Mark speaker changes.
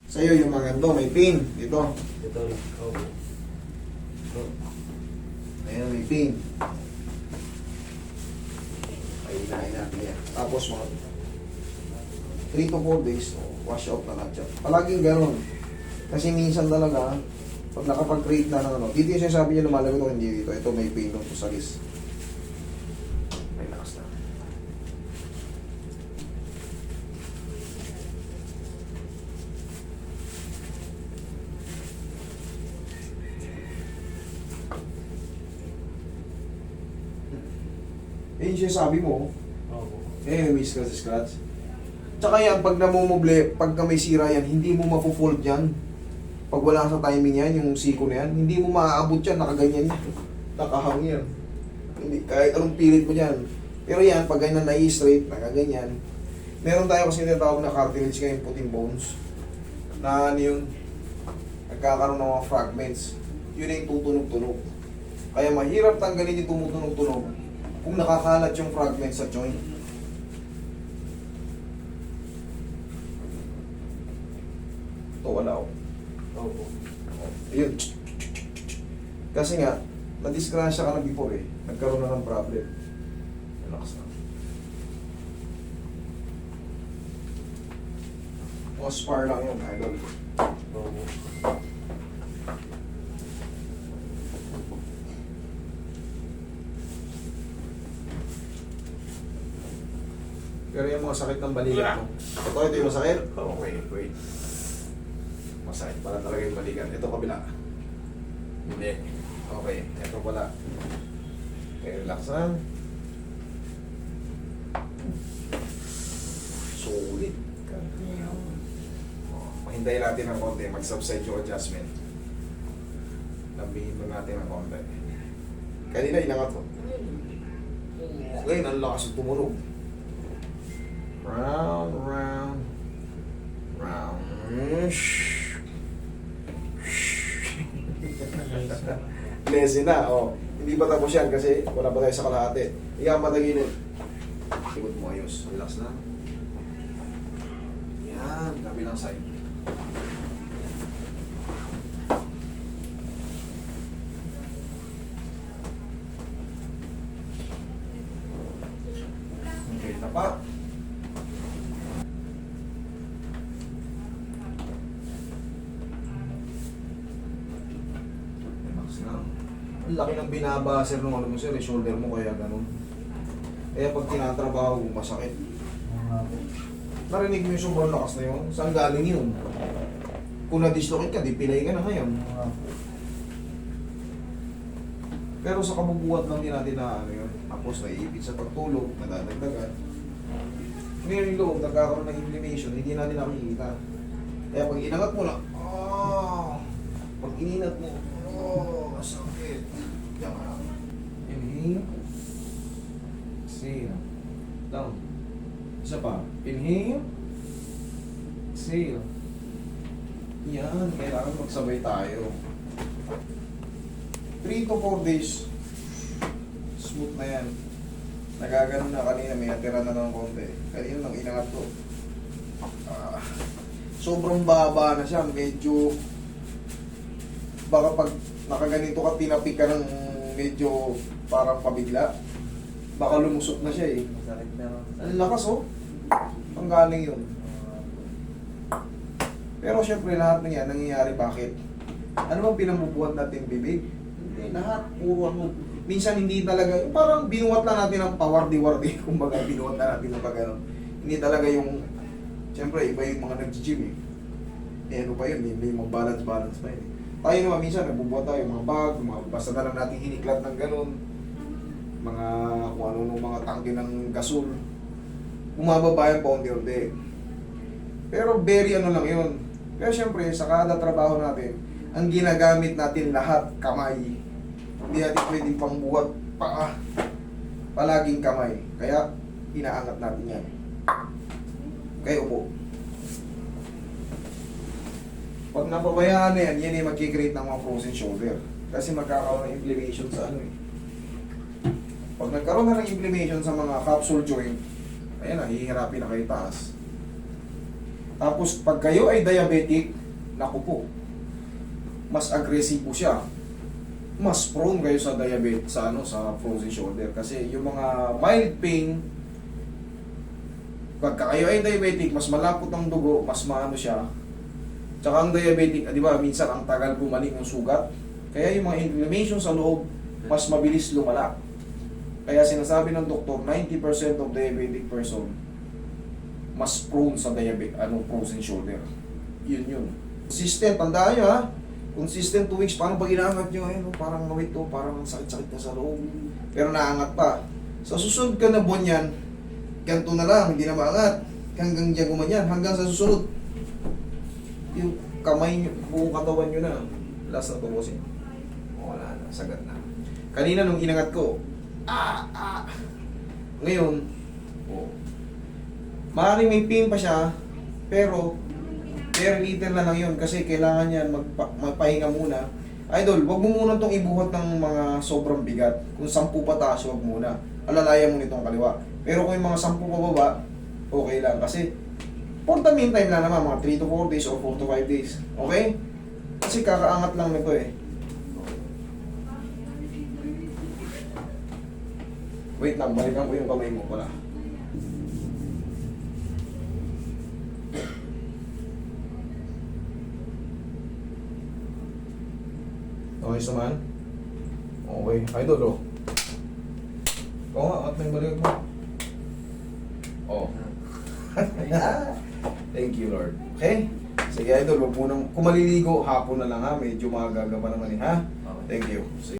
Speaker 1: Sa'yo yung mga ganito, may pain. Dito.
Speaker 2: Ito, opo.
Speaker 1: Ayan, may pain. Ayun natin yan. Tapos mga 3 to 4 days, wash out na lahat yan. Palaging ganun. Kasi minsan talaga, pag nakapag-create na ng ano, dito yung sinasabi niya lumalagot o hindi dito. Ito may pain doon sa list. Relax na. Eh, yung sinasabi mo,
Speaker 2: Opo.
Speaker 1: eh, may scratch. Tsaka yan, pag namumuble, pagka may sira yan, hindi mo mapo-fold yan. Pag wala sa timing yan, yung siko na yan, hindi mo maaabot yan, nakaganyan yan. Nakahang yan. Hindi, kahit anong pilit mo yan. Pero yan, pag ganyan na-straight, nakaganyan. Meron tayo kasi tinatawag na cartilage ngayon, puting bones. Na ano yun, nagkakaroon ng mga fragments. Yun ay tutunog-tunog. Kaya mahirap tanggalin yung tumutunog-tunog kung nakakalat yung fragments sa joint. Ito wala oh.
Speaker 2: Opo.
Speaker 1: Ayun. Kasi nga, na-disgrasya ka na before eh. Nagkaroon na ng problem. Relax na. Ospar lang yun, idol.
Speaker 2: Opo.
Speaker 1: Pero yung mga sakit ng balikat mo. Ito yung masakit.
Speaker 2: Okay.
Speaker 1: Wait. Masakit pala talaga yung balikat. Ito kabila.
Speaker 2: Hindi.
Speaker 1: Okay, ito pala. Okay, relax lang. Solid. Mahintayin natin ng konti. Mag-subside yung adjustment. Lambihin mo natin ng konti. Kanina inangat ko. Okay, ang lakas yung tumunog. Round, round, round. Lesson na, oh. Hindi pa tapos yan kasi wala pa tayo sa kalahati. Iyan, matagilid. Ikot mo ayos. Relax na. Yan, kabilang side. Okay, tapak. Relax na. Ang laki ng binabaser ng ano mo sir, shoulder mo kaya ganun. Kaya pag tinatrabaho mo, masakit. Narinig mo yung sobrang lakas na yun? Saan galing yun? Kung na-dislocate ka, di pilay ka na ngayon. Pero sa kabubuhat lang din natin na ano yun. Tapos naiipit sa pagtulog, nadadagdagan. Ngayon yung loob, nagkakaroon ng inflammation, hindi natin nakikita. Kaya pag inangat mo lang, pag ininat mo, masakit. Diyan ka lang. Inhale. Exhale. Down. Isa pa. Inhale. Exhale. Yan, kailangan magsabay tayo. 3 to 4 days. Smooth na yan. Nagaganon na kanina, may natira na ng konti. Kanina nang inangat ko. Sobrang baba na siya, medyo baka pag nakaganito ka, tinapik ka ng medyo parang pabigla. Baka lumusot na siya eh.
Speaker 2: Masakit na.
Speaker 1: Ang lakas oh. Ang galing yun. Pero syempre lahat ng yan nangyayari bakit? Ano bang pinambubuhat natin bibig? Hindi, lahat puro ano. Minsan hindi talaga, parang binuhat lang natin ang pawardi-wardi. Kumbaga binuhat na natin ng pag-ano. Hindi talaga yung, syempre iba yung mga nag-gym eh. Eh ano pa yun, may mga balance-balance pa yun eh. Tayo naman minsan nagbubuhat tayo mga bag, mga basta na lang natin hiniklat ng ganun. Mga kung ano ng mga tangke ng gasol. Bumababa yan pa unti-unti. Pero very ano lang yun. Pero syempre, sa kada trabaho natin, ang ginagamit natin lahat, kamay. Hindi natin pwedeng pangbuhat paa. Palaging kamay. Kaya, inaangat natin yan. Kaya upo. Pag napabayaan na yan, yan ay magkikreate ng mga frozen shoulder. Kasi magkakaroon ng inflammation sa ano eh. Pag nagkaroon na ng inflammation sa mga capsule joint, ayan na, hihirapin na kayo taas. Tapos pag kayo ay diabetic, naku po, mas agresibo siya. Mas prone kayo sa diabetes, sa frozen shoulder. Kasi yung mga mild pain, pagka kayo ay diabetic, mas malapot ang dugo, mas maano siya. Tsaka ang diabetic, di ba, minsan ang tagal bumalik ng sugat. Kaya yung mga inflammation sa loob, mas mabilis lumala. Kaya sinasabi ng doktor, 90% of diabetic person mas prone sa frozen shoulder. Yun. Consistent, tandaan nyo ha. Consistent 2 weeks, parang pag inaangat nyo, parang wait to, parang sakit-sakit na sa loob. Pero naangat pa. Sa susunod ka na buwan yan, ganito na lang, hindi na maangat. Hanggang dyan gumanyan, hanggang sa susunod. Yung kamay nyo, buong katawan nyo na. Last na tubusin. Wala na, sagat na. Kanina nung inangat ko, Ngayon, maaaring may pain pa siya, pero very little na lang yun kasi kailangan niyan magpahinga muna. Idol, wag mo muna itong ibuhat ng mga sobrang bigat. Kung 10 pataas, wag muna. Alalayan mo nitong kaliwa. Pero kung yung mga 10 pababa, okay lang. Kasi, for the meantime lang naman, mga 3 to 4 days or 4 to 5 days. Okay? Kasi kakaangat lang nito eh. Wait lang, balikan ko yung kamay mo pala. Okay naman? Okay. Idol, oh. Oo nga, at may balik mo. Oh. Thank you, Lord. Okay? Sige, Idol, huwag mo nang, kung maliligo, hapon na lang ha. Medyo magagawa naman eh, ha? Thank you. Sige.